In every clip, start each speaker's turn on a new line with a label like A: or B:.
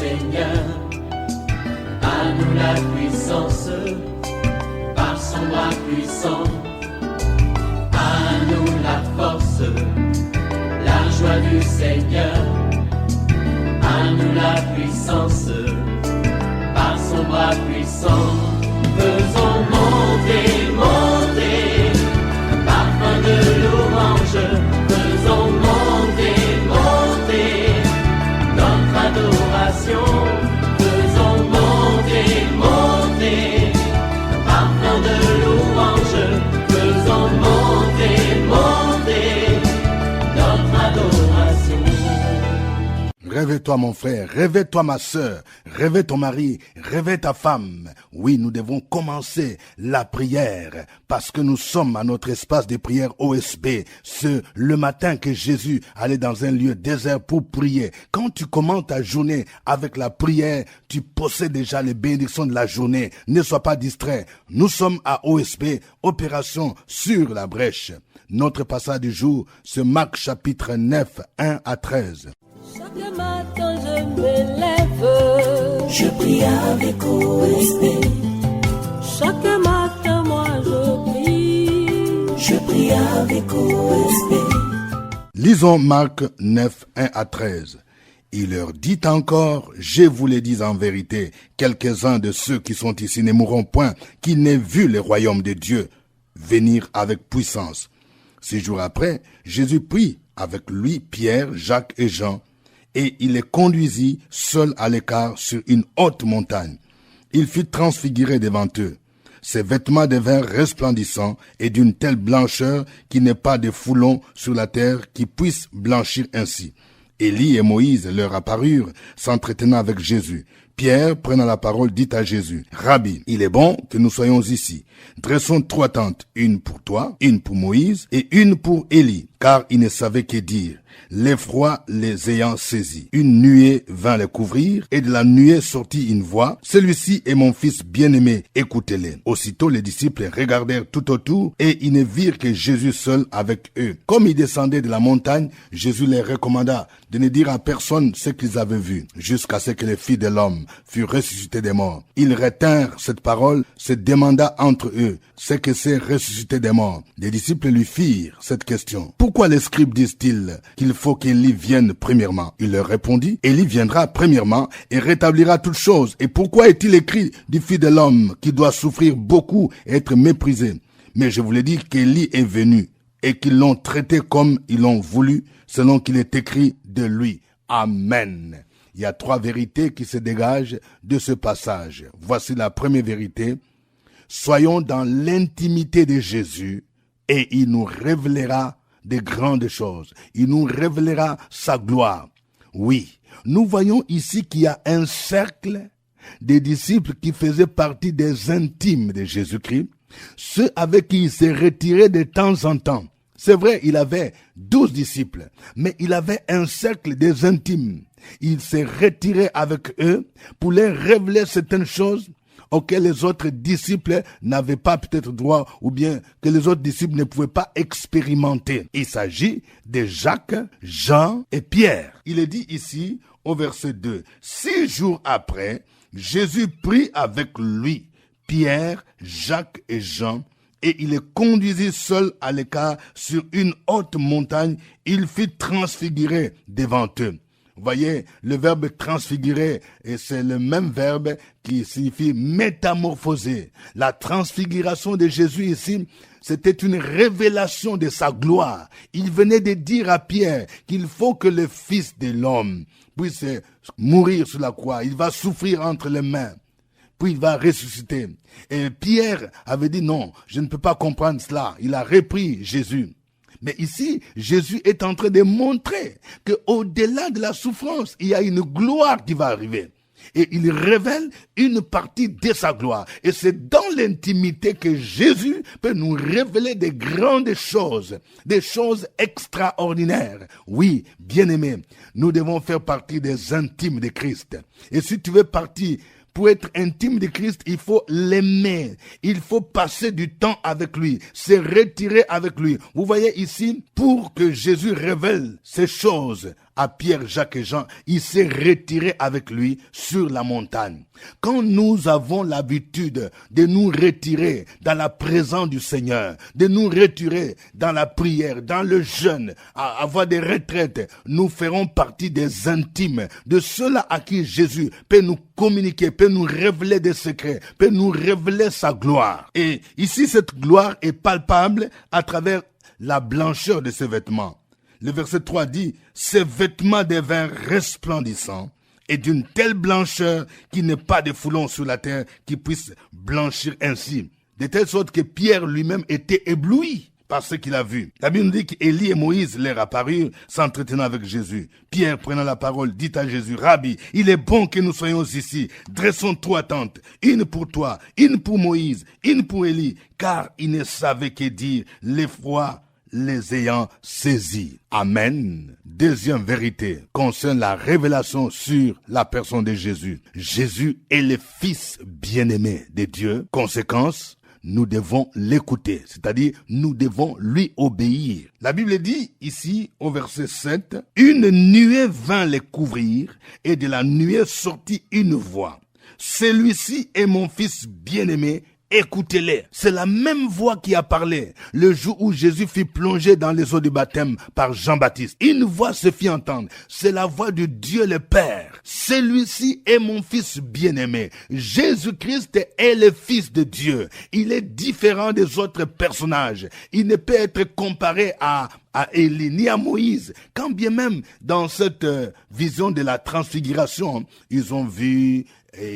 A: Seigneur. À nous la puissance, par son bras puissant. À nous la force, la joie du Seigneur. À nous la puissance, par son bras puissant. Faisons monter, monter, parfum de louange. Faisons monter, monter, notre adoration. Faisons monter, monter, parfum de louange. Faisons monter, monter, notre adoration.
B: Réveille-toi mon frère, réveille-toi ma sœur, réveille ton mari, réveille ta femme. Oui, nous devons commencer la prière parce que nous sommes à notre espace de prière OSB. Le matin que Jésus allait dans un lieu désert pour prier. Quand tu commences ta journée avec la prière, tu possèdes déjà les bénédictions de la journée. Ne sois pas distrait. Nous sommes à OSB, Opération sur la brèche. Notre passage du jour, c'est Marc chapitre 9, 1 à 13.
C: Chaque matin je me lève,
D: je prie avec OSB.
C: Chaque matin moi
D: je prie avec OSB.
B: Lisons Marc 9, 1 à 13. Il leur dit encore, je vous le dis en vérité, quelques-uns de ceux qui sont ici ne mourront point, qui n'aient vu le royaume de Dieu venir avec puissance. 6 jours après, Jésus prit avec lui Pierre, Jacques et Jean, et il les conduisit seuls à l'écart sur une haute montagne. Il fut transfiguré devant eux. Ses vêtements devinrent resplendissants et d'une telle blancheur qu'il n'y ait pas de foulon sur la terre qui puisse blanchir ainsi. Élie et Moïse leur apparurent, s'entretenant avec Jésus. Pierre, prenant la parole, dit à Jésus, « Rabbi, il est bon que nous soyons ici. Dressons 3 tentes, une pour toi, une pour Moïse et une pour Élie. » Car ils ne savaient que dire. L'effroi les ayant saisis. Une nuée vint les couvrir, et de la nuée sortit une voix. « Celui-ci est mon fils bien-aimé, écoutez-le. » Aussitôt les disciples regardèrent tout autour, et ils ne virent que Jésus seul avec eux. Comme ils descendaient de la montagne, Jésus les recommanda de ne dire à personne ce qu'ils avaient vu, jusqu'à ce que les filles de l'homme furent ressuscitées des morts. Ils retinrent cette parole, se demanda entre eux ce que c'est ressuscité des morts. Les disciples lui firent cette question. Pourquoi les scribes disent-ils qu'il faut qu'Élie vienne premièrement? Il leur répondit, Élie viendra premièrement et rétablira toutes choses. Et pourquoi est-il écrit du Fils de l'homme qui doit souffrir beaucoup et être méprisé? Mais je vous l'ai dit qu'Élie est venu et qu'ils l'ont traité comme ils l'ont voulu, selon qu'il est écrit de lui. Amen. Il y a 3 vérités qui se dégagent de ce passage. Voici la première vérité. Soyons dans l'intimité de Jésus et il nous révélera de grandes choses. Il nous révélera sa gloire. Oui, nous voyons ici qu'il y a un cercle des disciples qui faisaient partie des intimes de Jésus-Christ, ceux avec qui il s'est retiré de temps en temps. C'est vrai, il avait 12 disciples, mais il avait un cercle des intimes. Il s'est retiré avec eux pour leur révéler certaines choses auxquelles les autres disciples n'avaient pas peut-être droit, ou bien que les autres disciples ne pouvaient pas expérimenter. Il s'agit de Jacques, Jean et Pierre. Il est dit ici au verset 2, 6 jours après, Jésus prit avec lui Pierre, Jacques et Jean, et il les conduisit seuls à l'écart sur une haute montagne. Il fut transfiguré devant eux. Vous voyez, le verbe transfigurer, et c'est le même verbe qui signifie métamorphoser. La transfiguration de Jésus ici, c'était une révélation de sa gloire. Il venait de dire à Pierre qu'il faut que le Fils de l'homme puisse mourir sur la croix. Il va souffrir entre les mains. Puis il va ressusciter. Et Pierre avait dit non, je ne peux pas comprendre cela. Il a repris Jésus. Mais ici, Jésus est en train de montrer qu'au-delà de la souffrance, il y a une gloire qui va arriver. Et il révèle une partie de sa gloire. Et c'est dans l'intimité que Jésus peut nous révéler des grandes choses, des choses extraordinaires. Oui, bien-aimés, nous devons faire partie des intimes de Christ. Et si tu veux partir pour être intime de Christ, il faut l'aimer. Il faut passer du temps avec lui, se retirer avec lui. Vous voyez ici, pour que Jésus révèle ces choses à Pierre, Jacques et Jean, il s'est retiré avec lui sur la montagne. Quand nous avons l'habitude de nous retirer dans la présence du Seigneur, de nous retirer dans la prière, dans le jeûne, à avoir des retraites, nous ferons partie des intimes, de ceux-là à qui Jésus peut nous communiquer, peut nous révéler des secrets, peut nous révéler sa gloire. Et ici, cette gloire est palpable à travers la blancheur de ses vêtements. Le verset 3 dit, « Ses vêtements devinrent resplendissants et d'une telle blancheur qu'il n'y ait pas de foulon sur la terre qui puisse blanchir ainsi. » De telle sorte que Pierre lui-même était ébloui par ce qu'il a vu. La Bible nous dit qu'Élie et Moïse leur apparurent s'entretenant avec Jésus. Pierre, prenant la parole, dit à Jésus, « Rabbi, il est bon que nous soyons ici. Dressons 3 tentes, une pour toi, une pour Moïse, une pour Élie, car il ne savait que dire, l'effroi les ayant saisis. » Amen. Deuxième vérité concerne la révélation sur la personne de Jésus. Jésus est le Fils bien-aimé de Dieu. Conséquence, nous devons l'écouter, c'est-à-dire nous devons lui obéir. La Bible dit ici au verset 7, « Une nuée vint les couvrir et de la nuée sortit une voix. Celui-ci est mon Fils bien-aimé, écoutez-les. » C'est la même voix qui a parlé le jour où Jésus fut plongé dans les eaux du baptême par Jean-Baptiste. Une voix se fit entendre. C'est la voix de Dieu le Père. Celui-ci est mon Fils bien-aimé. Jésus-Christ est le Fils de Dieu. Il est différent des autres personnages. Il ne peut être comparé à Élie, ni à Moïse. Quand bien même dans cette vision de la transfiguration, ils ont vu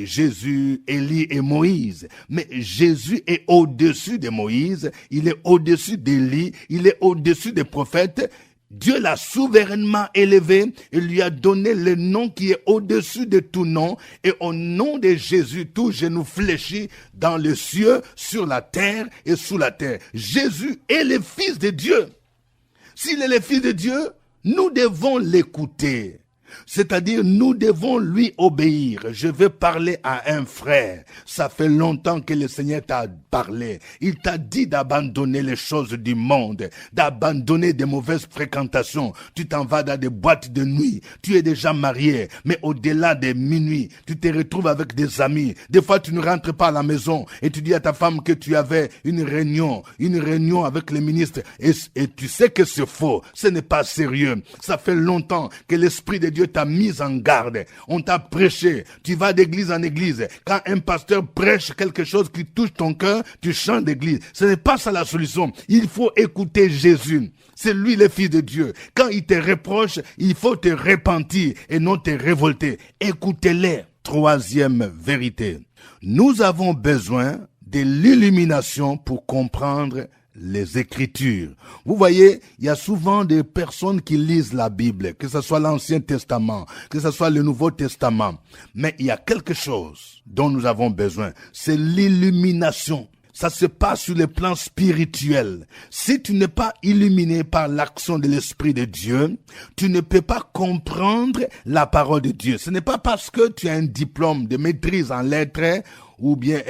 B: Jésus, Élie et Moïse. Mais Jésus est au-dessus de Moïse, il est au-dessus d'Élie, il est au-dessus des prophètes. Dieu l'a souverainement élevé et lui a donné le nom qui est au-dessus de tout nom. Et au nom de Jésus, tout genou fléchit dans les cieux, sur la terre et sous la terre. Jésus est le Fils de Dieu. S'il est le Fils de Dieu, nous devons l'écouter. C'est-à-dire, nous devons lui obéir. Je vais parler à un frère. Ça fait longtemps que le Seigneur t'a parlé. Il t'a dit d'abandonner les choses du monde, d'abandonner des mauvaises fréquentations. Tu t'en vas dans des boîtes de nuit. Tu es déjà marié, mais au-delà de minuit, tu te retrouves avec des amis. Des fois, tu ne rentres pas à la maison et tu dis à ta femme que tu avais une réunion avec les ministres et tu sais que c'est faux. Ce n'est pas sérieux. Ça fait longtemps que l'Esprit de Dieu t'a mis en garde. On t'a prêché. Tu vas d'église en église. Quand un pasteur prêche quelque chose qui touche ton cœur, tu changes d'église. Ce n'est pas ça la solution. Il faut écouter Jésus. C'est lui le Fils de Dieu. Quand il te reproche, il faut te repentir et non te révolter. Écoutez-les. Troisième vérité. Nous avons besoin de l'illumination pour comprendre les Écritures. Vous voyez, il y a souvent des personnes qui lisent la Bible, que ce soit l'Ancien Testament, que ce soit le Nouveau Testament. Mais il y a quelque chose dont nous avons besoin, c'est l'illumination. Ça se passe sur le plan spirituel. Si tu n'es pas illuminé par l'action de l'Esprit de Dieu, tu ne peux pas comprendre la parole de Dieu. Ce n'est pas parce que tu as un diplôme de maîtrise en lettres ou bien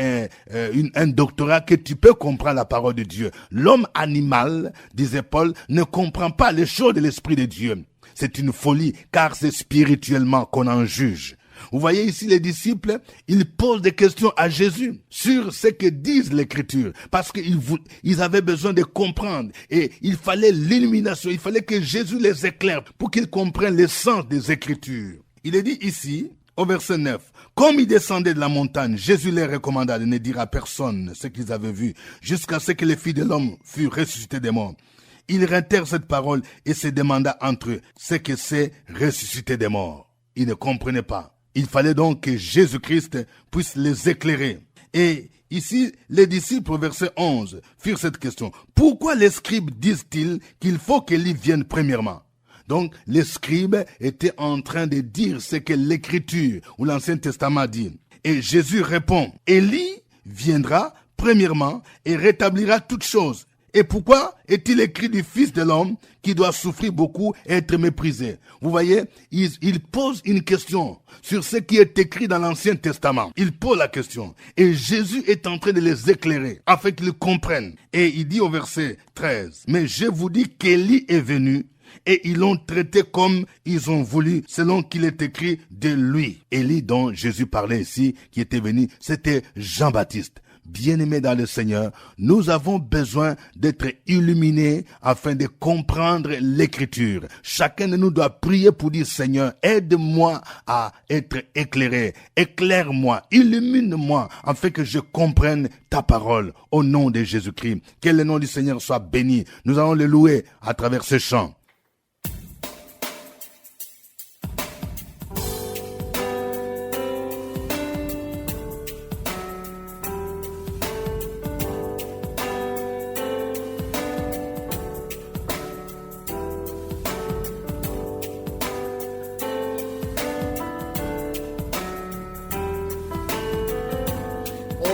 B: un doctorat que tu peux comprendre la parole de Dieu. L'homme animal, disait Paul, ne comprend pas les choses de l'Esprit de Dieu. C'est une folie, car c'est spirituellement qu'on en juge. Vous voyez ici les disciples, ils posent des questions à Jésus sur ce que disent l'Écriture, parce qu'ils avaient besoin de comprendre et il fallait l'illumination, il fallait que Jésus les éclaire pour qu'ils comprennent le sens des Écritures. Il est dit ici, au verset 9, « Comme ils descendaient de la montagne, Jésus leur recommanda de ne dire à personne ce qu'ils avaient vu, jusqu'à ce que les filles de l'homme furent ressuscitées des morts. » Ils retinrent cette parole et se demanda entre eux ce que c'est ressusciter des morts. Ils ne comprenaient pas. Il fallait donc que Jésus-Christ puisse les éclairer. Et ici, les disciples, au verset 11, firent cette question. « Pourquoi les scribes disent-ils qu'il faut qu'Élie vienne premièrement ?» Donc, les scribes étaient en train de dire ce que l'Écriture ou l'Ancien Testament dit. Et Jésus répond, « Élie viendra premièrement et rétablira toutes choses. Et pourquoi est-il écrit du Fils de l'homme qui doit souffrir beaucoup et être méprisé ?» Vous voyez, il pose une question sur ce qui est écrit dans l'Ancien Testament. Il pose la question. Et Jésus est en train de les éclairer afin qu'ils comprennent. Et il dit au verset 13, « Mais je vous dis qu'Élie est venu et ils l'ont traité comme ils ont voulu, selon qu'il est écrit de lui. Élie dont Jésus parlait ici, qui était venu, c'était Jean-Baptiste. Bien-aimés dans le Seigneur, nous avons besoin d'être illuminés afin de comprendre l'Écriture. Chacun de nous doit prier pour dire, Seigneur, aide-moi à être éclairé. Éclaire-moi, illumine-moi, afin que je comprenne ta parole au nom de Jésus-Christ. Que le nom du Seigneur soit béni. Nous allons le louer à travers ce chant.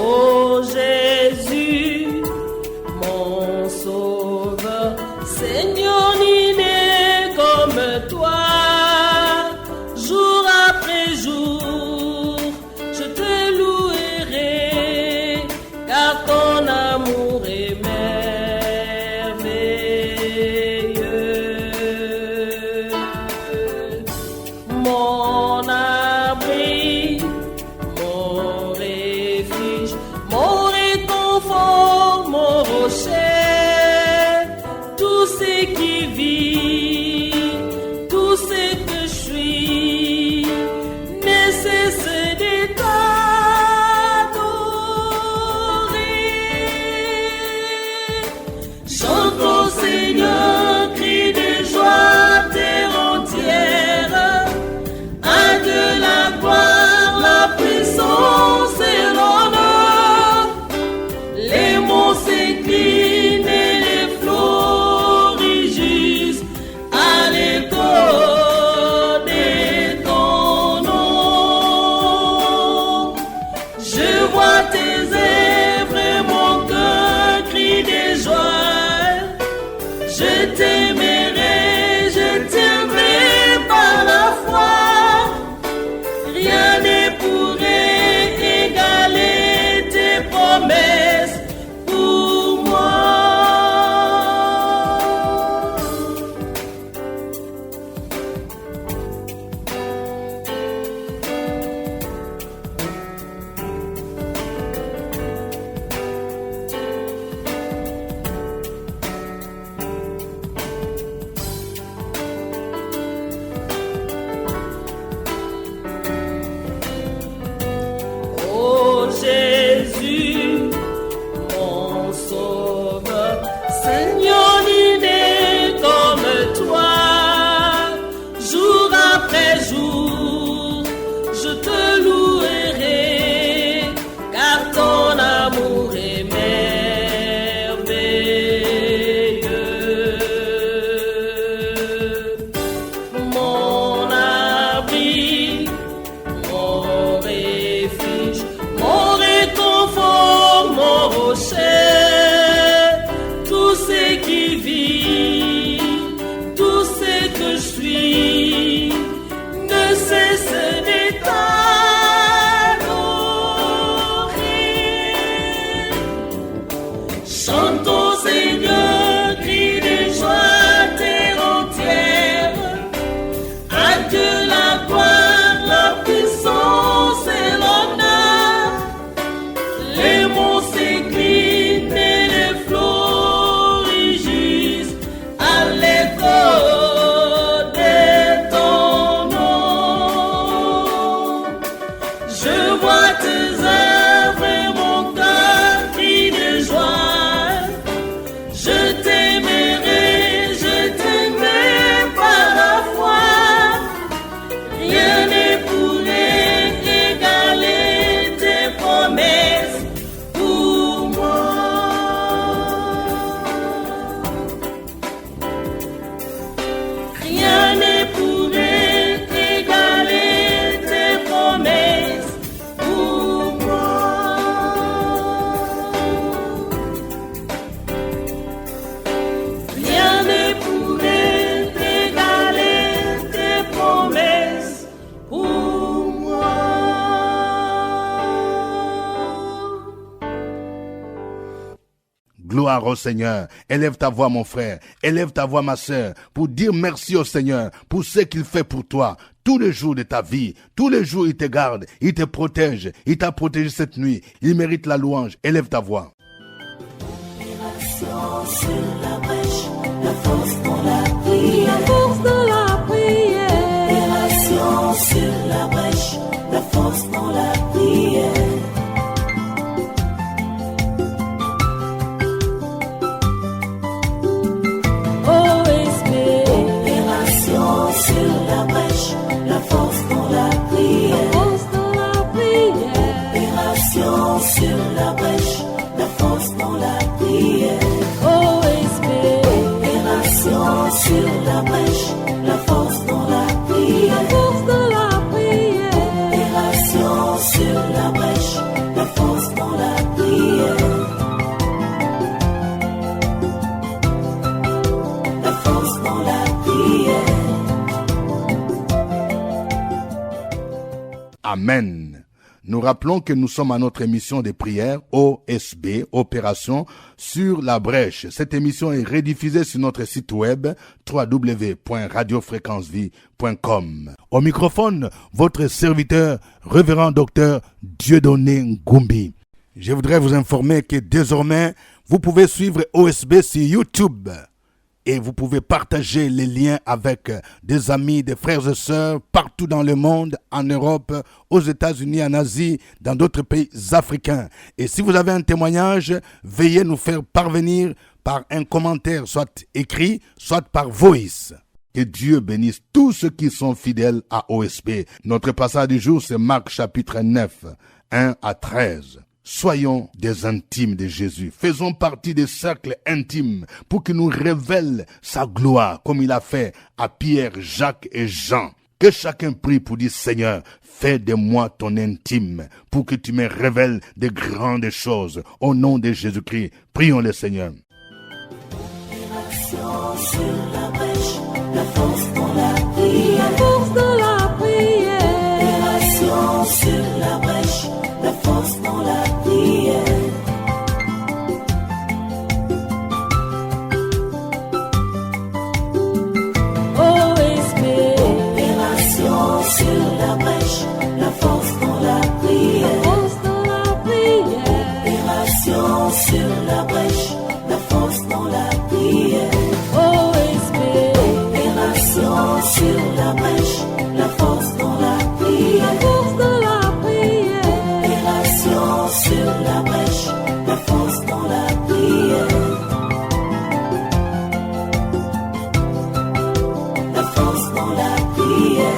C: Oh Jésus, mon sauveur, Seigneur, ni né comme toi, jour après jour, je te louerai, car ton amour est merveilleux. Mon abri, mon refuge, mon réconfort, mon rocher, tout ce qui vit, tout ce que je suis, ne cesse de t'adorer. Chante au Seigneur, crie de joie terre entière, à de la gloire, la puissance et l'honneur. Les monts s'inclinent et les flots rugissent à l'écho de ton nom. Je vois tes œuvres et mon cœur crie de joie. Je t'aimerai, je t'aimerai par la foi. Rien ne pourrait égaler tes promesses pour moi. Oh Jésus, mon sauveur, Seigneur, ni né comme toi, jour après jour, je te louerai, car ton amour est merveilleux. Mon abri, mon refuge, mon réconfort, mon rocher, tout ce qui vit, tout ce que je suis, ne cesse de t'adorer. Chante au Seigneur, crie de joie terre entière, à Dieu la gloire, la puissance et l'honneur. Les monts s'inclinent et les flots rugissent à l'écho de
B: gloire au Seigneur. Élève ta voix, mon frère. Élève ta voix, ma sœur, pour dire merci au Seigneur pour ce qu'il fait pour toi. Tous les jours de ta vie, tous les jours, il te garde, il te protège, il t'a protégé cette nuit. Il mérite la louange. Élève ta voix.
D: Sur la brèche, la force dans la prière.
C: La force de la prière.
D: Opération sur la brèche, la force dans la prière.
C: OSB.
D: Opération sur la brèche, la force dans la prière.
C: La force de la prière.
D: Opération sur la brèche, la force dans la prière.
C: OSB.
D: Opération sur la brèche, la force dans la prière.
C: La force de la prière.
D: Opération sur la brèche, la force dans la prière. La force dans la prière.
B: Amen. Nous rappelons que nous sommes à notre émission de prière OSB, Opération sur la brèche. Cette émission est rediffusée sur notre site web www.radiofréquencevie.com. Au microphone, votre serviteur, révérend docteur Dieudonné Ngumbi. Je voudrais vous informer que désormais, vous pouvez suivre OSB sur YouTube. Et vous pouvez partager les liens avec des amis, des frères et sœurs partout dans le monde, en Europe, aux États-Unis, en Asie, dans d'autres pays africains. Et si vous avez un témoignage, veuillez nous faire parvenir par un commentaire, soit écrit, soit par voice. Que Dieu bénisse tous ceux qui sont fidèles à OSB. Notre passage du jour, c'est Marc chapitre 9, 1 à 13. Soyons des intimes de Jésus. Faisons partie des cercles intimes pour qu'il nous révèle sa gloire comme il a fait à Pierre, Jacques et Jean. Que chacun prie pour dire, Seigneur, fais de moi ton intime pour que tu me révèles de grandes choses. Au nom de Jésus-Christ, prions le Seigneur.
D: Opération sur la brèche, la force dans la prière.
C: La force de la prière.
D: Opération sur la brèche, la force dans la prière.
C: OSB.
D: Opération sur la brèche, la force dans la prière.
C: La force de la prière.
D: Opération sur la brèche, la force dans la prière.
C: OSB.
D: Opération sur la brèche, la force dans la prière.
C: La force de la prière.
D: Opération sur la brèche, la force dans la prière. La force dans la prière.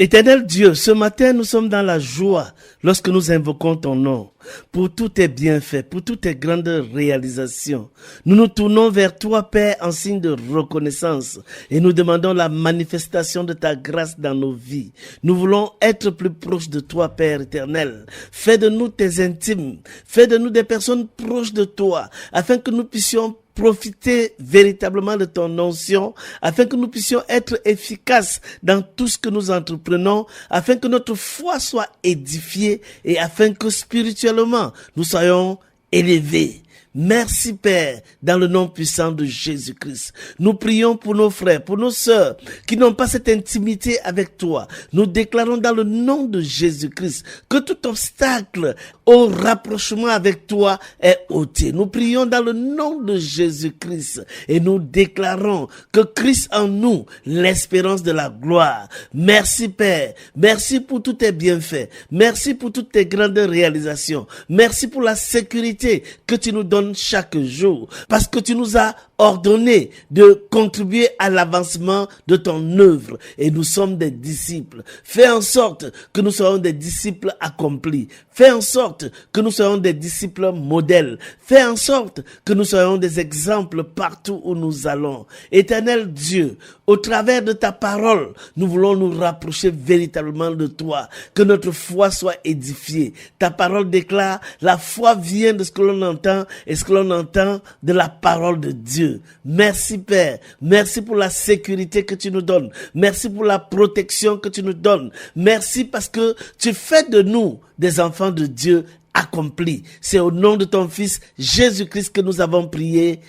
E: Éternel Dieu, ce matin nous sommes dans la joie lorsque nous invoquons ton nom. Pour tous tes bienfaits, pour toutes tes grandes réalisations, nous nous tournons vers toi, Père, en signe de reconnaissance et nous demandons la manifestation de ta grâce dans nos vies. Nous voulons être plus proches de toi, Père éternel. Fais de nous tes intimes, fais de nous des personnes proches de toi, afin que nous puissions profiter véritablement de ton onction, afin que nous puissions être efficaces dans tout ce que nous entreprenons, afin que notre foi soit édifiée et afin que spirituellement nous soyons élevés. Merci Père, dans le nom puissant de Jésus-Christ. Nous prions pour nos frères, pour nos sœurs qui n'ont pas cette intimité avec toi. Nous déclarons dans le nom de Jésus-Christ que tout obstacle au rapprochement avec toi est ôté. Nous prions dans le nom de Jésus-Christ et nous déclarons que Christ en nous, l'espérance de la gloire. Merci Père, merci pour tous tes bienfaits, merci pour toutes tes grandes réalisations, merci pour la sécurité que tu nous donnes chaque jour, parce que tu nous as ordonné de contribuer à l'avancement de ton œuvre et nous sommes des disciples. Fais en sorte que nous soyons des disciples accomplis. Fais en sorte que nous soyons des disciples modèles. Fais en sorte que nous soyons des exemples partout où nous allons. Éternel Dieu, au travers de ta parole, nous voulons nous rapprocher véritablement de toi, que notre foi soit édifiée. Ta parole déclare, la foi vient de ce que l'on entend et ce que l'on entend de la parole de Dieu. Merci Père, merci pour la sécurité que tu nous donnes, merci pour la protection que tu nous donnes, merci parce que tu fais de nous des enfants de Dieu accompli. C'est au nom de ton Fils Jésus-Christ que nous avons prié.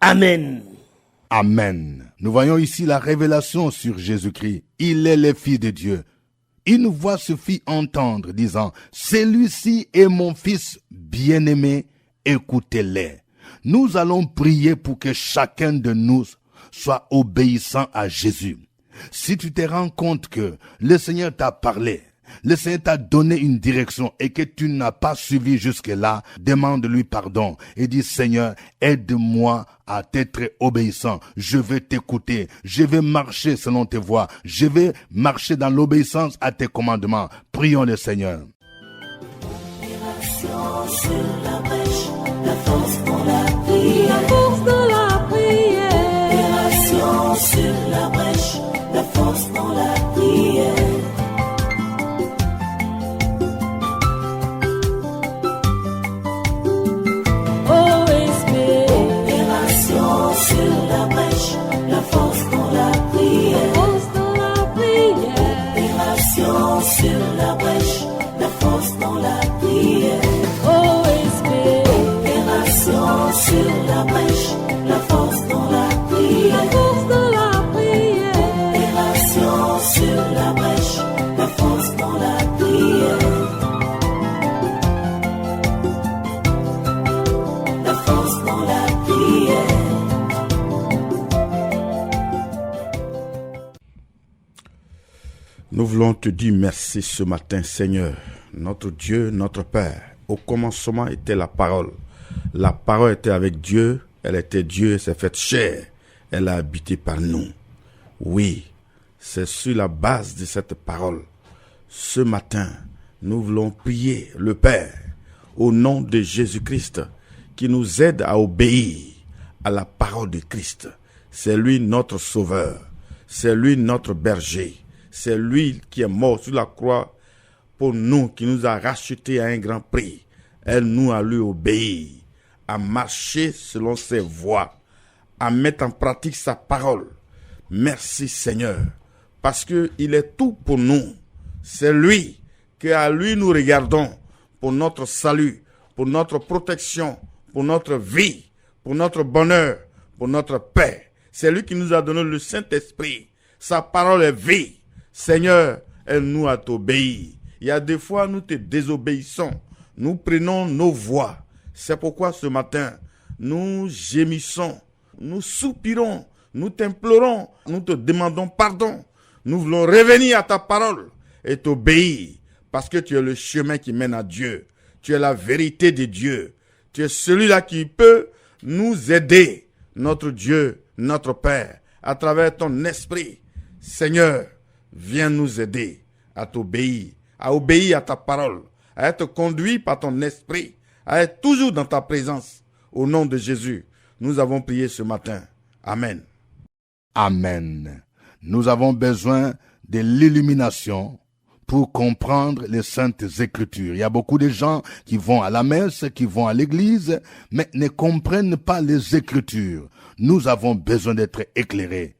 E: Amen.
B: Amen. Nous voyons ici la révélation sur Jésus-Christ. Il est le Fils de Dieu. Une voix se fit entendre disant, « Celui-ci est mon Fils bien-aimé, écoutez-le. » Nous allons prier pour que chacun de nous soit obéissant à Jésus. Si tu te rends compte que le Seigneur t'a parlé, le Seigneur t'a donné une direction et que tu n'as pas suivi jusque-là, demande-lui pardon et dis, Seigneur, aide-moi à t'être obéissant. Je vais t'écouter. Je vais marcher selon tes voies. Je vais marcher dans l'obéissance à tes commandements. Prions le Seigneur.
D: Sur la brèche, la force dans la prière.
C: La force dans la prière.
D: Opération sur la brèche, la force dans la prière.
C: OSB.
D: Opération sur la brèche, la force dans la prière.
C: Force dans la prière.
D: Opération sur la brèche, la force dans la prière.
C: OSB.
D: Opération sur la brèche, la force dans la prière.
C: La force dans la prière.
D: Opération sur la brèche, la force dans la prière. La force dans la prière.
F: Nous voulons te dire merci ce matin, Seigneur, notre Dieu, notre Père. Au commencement était la parole. La parole était avec Dieu, elle était Dieu, elle s'est faite chair. Elle a habité par nous. Oui, c'est sur la base de cette parole. Ce matin, nous voulons prier le Père au nom de Jésus-Christ qui nous aide à obéir à la parole de Christ. C'est lui notre sauveur, c'est lui notre berger, c'est lui qui est mort sur la croix pour nous, qui nous a rachetés à un grand prix. Elle nous a lui obéir, à marcher selon ses voies, à mettre en pratique sa parole. Merci Seigneur, parce que il est tout pour nous. C'est lui, qu'à lui nous regardons pour notre salut, pour notre protection, pour notre vie, pour notre bonheur, pour notre paix. C'est lui qui nous a donné le Saint-Esprit. Sa parole est vie. Seigneur, elle nous a obéi. Il y a des fois, nous te désobéissons. Nous prenons nos voies. C'est pourquoi ce matin, nous gémissons, nous soupirons, nous t'implorons, nous te demandons pardon. Nous voulons revenir à ta parole et t'obéir parce que tu es le chemin qui mène à Dieu. Tu es la vérité de Dieu. Tu es celui-là qui peut nous aider, notre Dieu, notre Père, à travers ton esprit. Seigneur, viens nous aider à t'obéir, à obéir à ta parole, à être conduit par ton esprit, à être toujours dans ta présence. Au nom de Jésus, nous avons prié ce matin. Amen.
B: Amen. Nous avons besoin de l'illumination pour comprendre les saintes écritures. Il y a beaucoup de gens qui vont à la messe, qui vont à l'église, mais ne comprennent pas les écritures. Nous avons besoin d'être éclairés.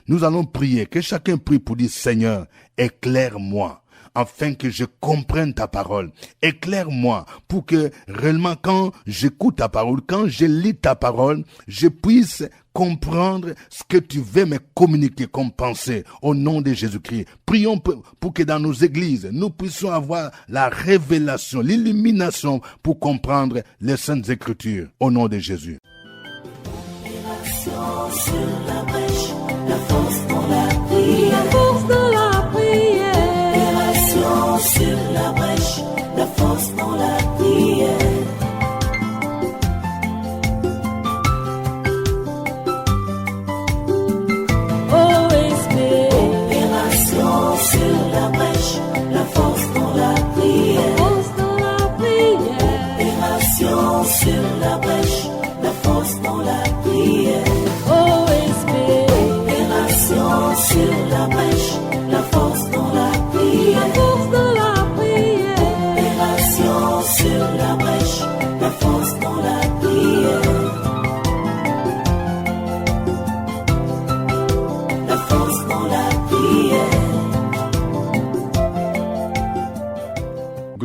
B: Nous allons prier, que chacun prie pour dire, Seigneur, éclaire-moi, afin que je comprenne ta parole. Éclaire-moi pour que réellement quand j'écoute ta parole, quand je lis ta parole, je puisse comprendre ce que tu veux me communiquer comme pensée au nom de Jésus-Christ. Prions pour que dans nos églises, nous puissions avoir la révélation, l'illumination pour comprendre les saintes écritures au nom de Jésus.
D: Sur la brèche, la force dans la prière.
C: La force dans la prière.
D: Opération sur la brèche, la force dans la prière.
C: OSB.
D: Opération sur la brèche, la force dans la prière.
C: Force dans la prière.
D: Opération sur la brèche, la force dans la prière.
C: OSB.
D: Opération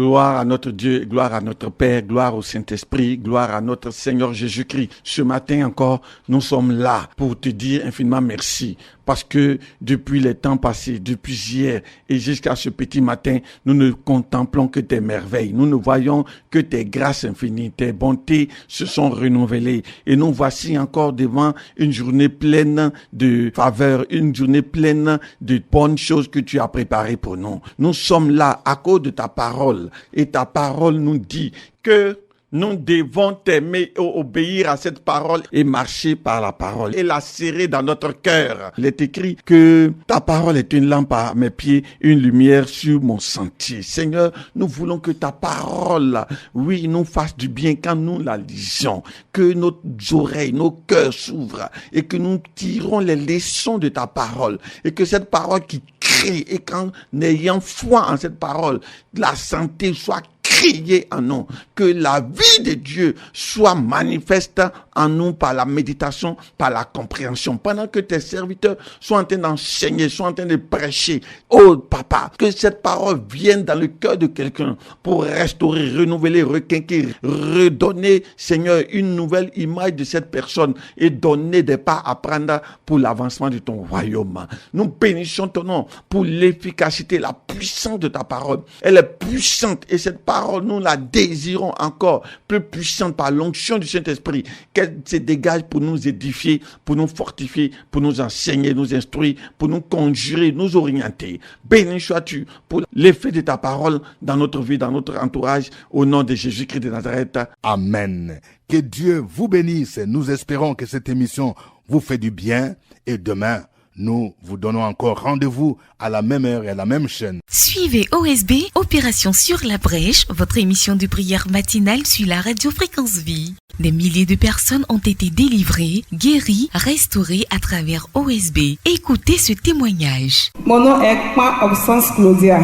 G: Gloire à notre Dieu, gloire à notre Père, gloire au Saint-Esprit, gloire à notre Seigneur Jésus-Christ. Ce matin encore, nous sommes là pour te dire infiniment merci. Parce que depuis les temps passés, depuis hier et jusqu'à ce petit matin, nous ne contemplons que tes merveilles. Nous ne voyons que tes grâces infinies, tes bontés se sont renouvelées. Et nous voici encore devant une journée pleine de faveurs, une journée pleine de bonnes choses que tu as préparées pour nous. Nous sommes là à cause de ta parole. Et ta parole nous dit que nous devons t'aimer et obéir à cette parole et marcher par la parole et la serrer dans notre cœur. Il est écrit que ta parole est une lampe à mes pieds, une lumière sur mon sentier. Seigneur, nous voulons que ta parole, oui, nous fasse du bien quand nous la lisons, que nos oreilles, nos cœurs s'ouvrent et que nous tirons les leçons de ta parole et que cette parole qui crée et qu'en ayant foi en cette parole, la santé soit crier en nous, que la vie de Dieu soit manifeste en nous par la méditation, par la compréhension. Pendant que tes serviteurs sont en train d'enseigner, sont en train de prêcher, oh papa, que cette parole vienne dans le cœur de quelqu'un pour restaurer, renouveler, requinquer, redonner, Seigneur, une nouvelle image de cette personne et donner des pas à prendre pour l'avancement de ton royaume. Nous bénissons ton nom pour l'efficacité, la puissance de ta parole. Elle est puissante et cette parole, nous la désirons encore plus puissante par l'onction du Saint-Esprit, qu'elle se dégage pour nous édifier, pour nous fortifier, pour nous enseigner, nous instruire, pour nous conjurer, nous orienter. Béni sois-tu pour l'effet de ta parole dans notre vie, dans notre entourage, au nom de Jésus-Christ de Nazareth.
B: Amen. Que Dieu vous bénisse. Nous espérons que cette émission vous fait du bien et demain, nous vous donnons encore rendez-vous à la même heure et à la même chaîne.
H: Suivez OSB, Opération sur la brèche, votre émission de prière matinale sur la radio Fréquence Vie. Des milliers de personnes ont été délivrées, guéries, restaurées à travers OSB. Écoutez ce témoignage.
I: Mon nom est Absence Claudia.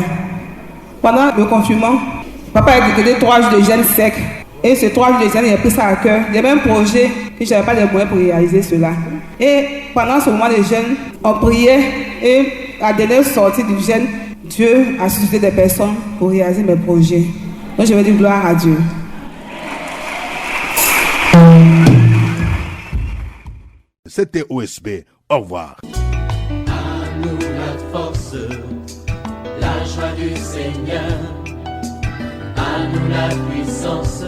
I: Pendant le confinement, papa a décrété 3 jours de jeûne sec. Et ce 3 jours de jeûne, il a pris ça à cœur. Il y avait un projet que je n'avais pas les moyens pour réaliser cela. Et pendant ce moment de jeûne, on priait et à la dernière sortie du jeûne, Dieu a suscité des personnes pour réaliser mes projets. Donc je vais dire gloire à Dieu.
B: C'était OSB. Au revoir.
A: À nous la force, la joie du Seigneur. À nous la puissance,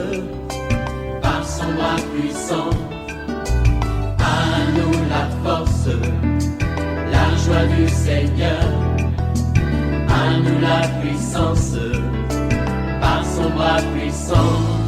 A: par son bras puissant. À nous la force, la joie du Seigneur. À nous la puissance, par son bras puissant.